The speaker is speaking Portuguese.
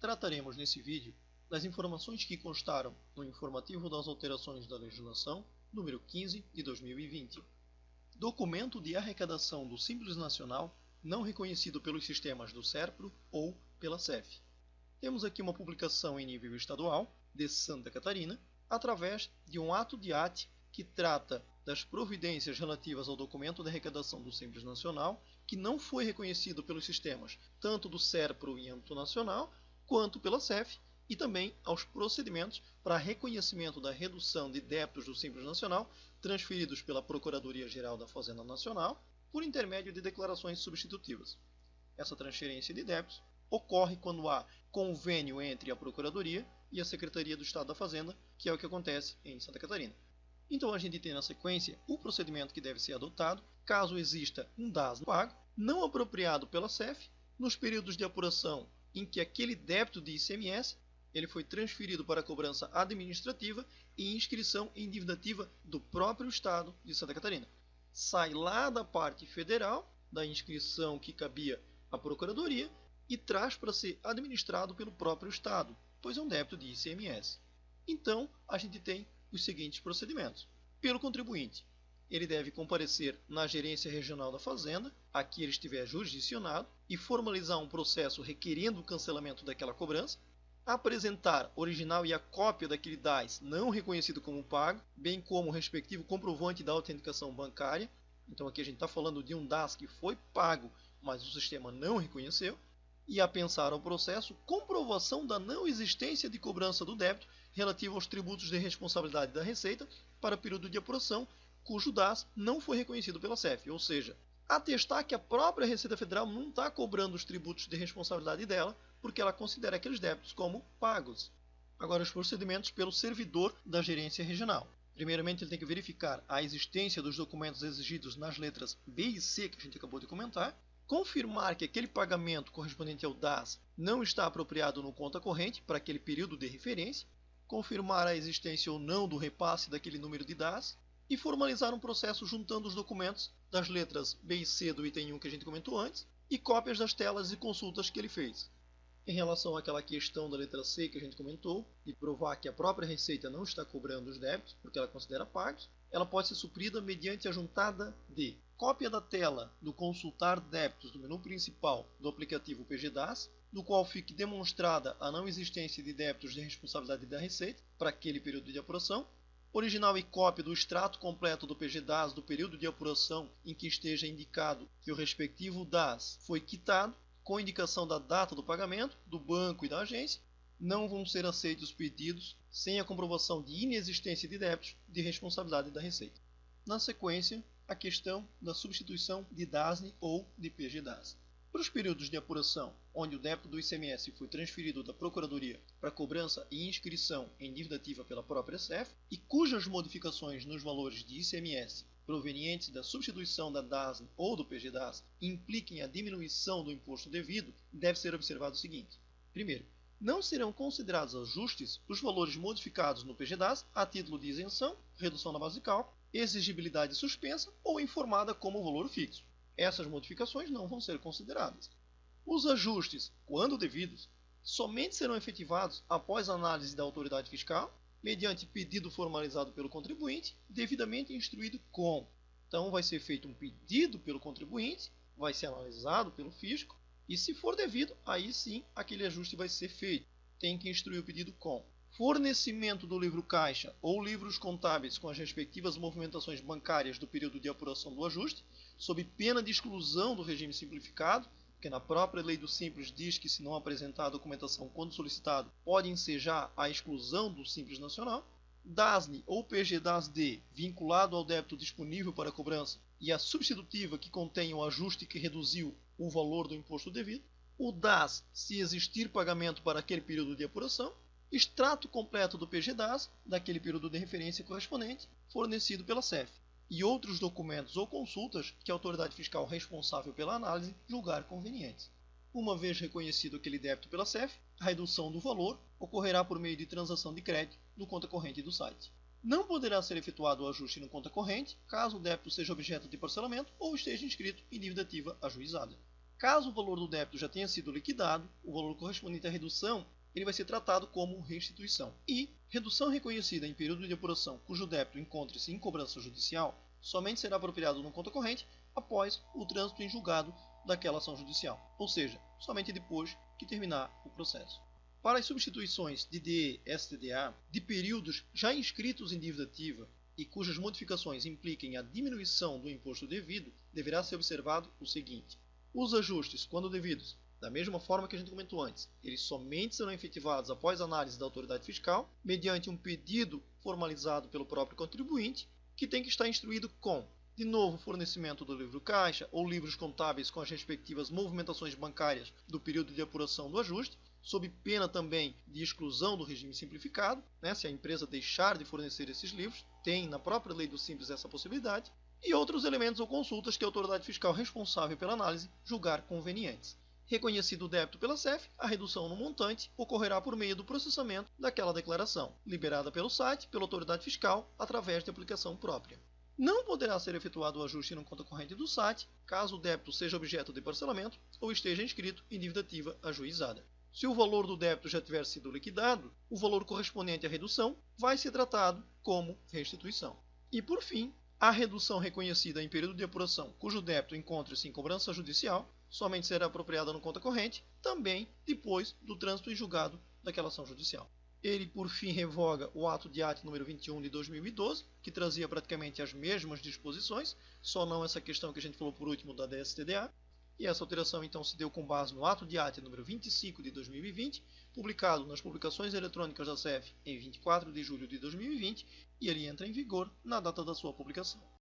trataremos nesse vídeo das informações que constaram no informativo das alterações da legislação número 15 de 2020. Documento de arrecadação do Simples Nacional não reconhecido pelos sistemas do SERPRO ou pela SEF. Temos aqui uma publicação em nível estadual de Santa Catarina, através de um ato de AT que trata das providências relativas ao documento de arrecadação do Simples Nacional, que não foi reconhecido pelos sistemas tanto do SERPRO em âmbito nacional, quanto pela SEF, e também aos procedimentos para reconhecimento da redução de débitos do Simples Nacional transferidos pela Procuradoria-Geral da Fazenda Nacional por intermédio de declarações substitutivas. Essa transferência de débitos ocorre quando há convênio entre a Procuradoria e a Secretaria do Estado da Fazenda, que é o que acontece em Santa Catarina. Então a gente tem na sequência o procedimento que deve ser adotado caso exista um DAS pago, não apropriado pela SEF, nos períodos de apuração em que aquele débito de ICMS ele foi transferido para a cobrança administrativa e inscrição em dívida ativa do próprio Estado de Santa Catarina. Sai lá da parte federal, da inscrição que cabia à Procuradoria, e traz para ser administrado pelo próprio Estado, pois é um débito de ICMS. Então, a gente tem os seguintes procedimentos. Pelo contribuinte, ele deve comparecer na Gerência Regional da Fazenda, a que ele estiver jurisdicionado, e formalizar um processo requerendo o cancelamento daquela cobrança, apresentar original e a cópia daquele DAS não reconhecido como pago, bem como o respectivo comprovante da autenticação bancária. Então aqui a gente está falando de um DAS que foi pago, mas o sistema não reconheceu. E apensar ao processo, comprovação da não existência de cobrança do débito relativo aos tributos de responsabilidade da Receita para período de apuração, cujo DAS não foi reconhecido pela SEF, ou seja, atestar que a própria Receita Federal não está cobrando os tributos de responsabilidade dela, porque ela considera aqueles débitos como pagos. Agora, os procedimentos pelo servidor da gerência regional. Primeiramente, ele tem que verificar a existência dos documentos exigidos nas letras B e C, que a gente acabou de comentar, confirmar que aquele pagamento correspondente ao DAS não está apropriado no conta corrente para aquele período de referência, confirmar a existência ou não do repasse daquele número de DAS e formalizar um processo juntando os documentos das letras B e C do item 1 que a gente comentou antes e cópias das telas e consultas que ele fez. Em relação àquela questão da letra C que a gente comentou, de provar que a própria Receita não está cobrando os débitos, porque ela considera pagos, ela pode ser suprida mediante a juntada de cópia da tela do consultar débitos do menu principal do aplicativo PGDAS, no qual fique demonstrada a não existência de débitos de responsabilidade da Receita para aquele período de apuração, original e cópia do extrato completo do PGDAS do período de apuração em que esteja indicado que o respectivo DAS foi quitado, com indicação da data do pagamento, do banco e da agência. Não vão ser aceitos pedidos sem a comprovação de inexistência de débitos de responsabilidade da Receita. Na sequência, a questão da substituição de DASNE ou de PGDAS. Para os períodos de apuração, onde o débito do ICMS foi transferido da Procuradoria para cobrança e inscrição em dívida ativa pela própria SEF, e cujas modificações nos valores de ICMS provenientes da substituição da DASNE ou do PGDAS impliquem a diminuição do imposto devido, deve ser observado o seguinte. Primeiro, não serão considerados ajustes os valores modificados no PGDAS a título de isenção, redução na base de cálculo, exigibilidade suspensa ou informada como valor fixo. Essas modificações não vão ser consideradas. Os ajustes, quando devidos, somente serão efetivados após análise da autoridade fiscal, mediante pedido formalizado pelo contribuinte, devidamente instruído com. Então vai ser feito um pedido pelo contribuinte, vai ser analisado pelo fisco, e se for devido, aí sim aquele ajuste vai ser feito. Tem que instruir o pedido com fornecimento do livro caixa ou livros contábeis com as respectivas movimentações bancárias do período de apuração do ajuste, sob pena de exclusão do regime simplificado, porque na própria lei do Simples diz que se não apresentar a documentação quando solicitado, pode ensejar a exclusão do Simples Nacional, DASNE ou PGDAS-D vinculado ao débito disponível para cobrança e a substitutiva que contém o ajuste que reduziu o valor do imposto devido, o DAS se existir pagamento para aquele período de apuração, extrato completo do PGDAS daquele período de referência correspondente fornecido pela SEF, e outros documentos ou consultas que a autoridade fiscal responsável pela análise julgar convenientes. Uma vez reconhecido aquele débito pela SEF, a redução do valor ocorrerá por meio de transação de crédito no conta corrente do site. Não poderá ser efetuado o ajuste no conta corrente caso o débito seja objeto de parcelamento ou esteja inscrito em dívida ativa ajuizada. Caso o valor do débito já tenha sido liquidado, o valor correspondente à redução ele vai ser tratado como restituição. E redução reconhecida em período de apuração cujo débito encontre-se em cobrança judicial somente será apropriado no conta corrente após o trânsito em julgado daquela ação judicial, ou seja, somente depois que terminar o processo. Para as substituições de DE STDA de períodos já inscritos em dívida ativa e cujas modificações impliquem a diminuição do imposto devido, deverá ser observado o seguinte: os ajustes, quando devidos, da mesma forma que a gente comentou antes, eles somente serão efetivados após análise da autoridade fiscal, mediante um pedido formalizado pelo próprio contribuinte, que tem que estar instruído com, de novo, fornecimento do livro caixa ou livros contábeis com as respectivas movimentações bancárias do período de apuração do ajuste, sob pena também de exclusão do regime simplificado, se a empresa deixar de fornecer esses livros, tem na própria lei do Simples essa possibilidade, e outros elementos ou consultas que a autoridade fiscal responsável pela análise julgar convenientes. Reconhecido o débito pela SEF, a redução no montante ocorrerá por meio do processamento daquela declaração, liberada pelo site, pela autoridade fiscal, através de aplicação própria. Não poderá ser efetuado o ajuste no conta corrente do site, caso o débito seja objeto de parcelamento ou esteja inscrito em dívida ativa ajuizada. Se o valor do débito já tiver sido liquidado, o valor correspondente à redução vai ser tratado como restituição. E, por fim, a redução reconhecida em período de apuração cujo débito encontre-se em cobrança judicial somente será apropriada no conta corrente, também depois do trânsito em julgado daquela ação judicial. Ele, por fim, revoga o ato de ate número 21 de 2012, que trazia praticamente as mesmas disposições, só não essa questão que a gente falou por último da DSTDA, e essa alteração então se deu com base no ato de ate número 25 de 2020, publicado nas publicações eletrônicas da SEF em 24 de julho de 2020, e ele entra em vigor na data da sua publicação.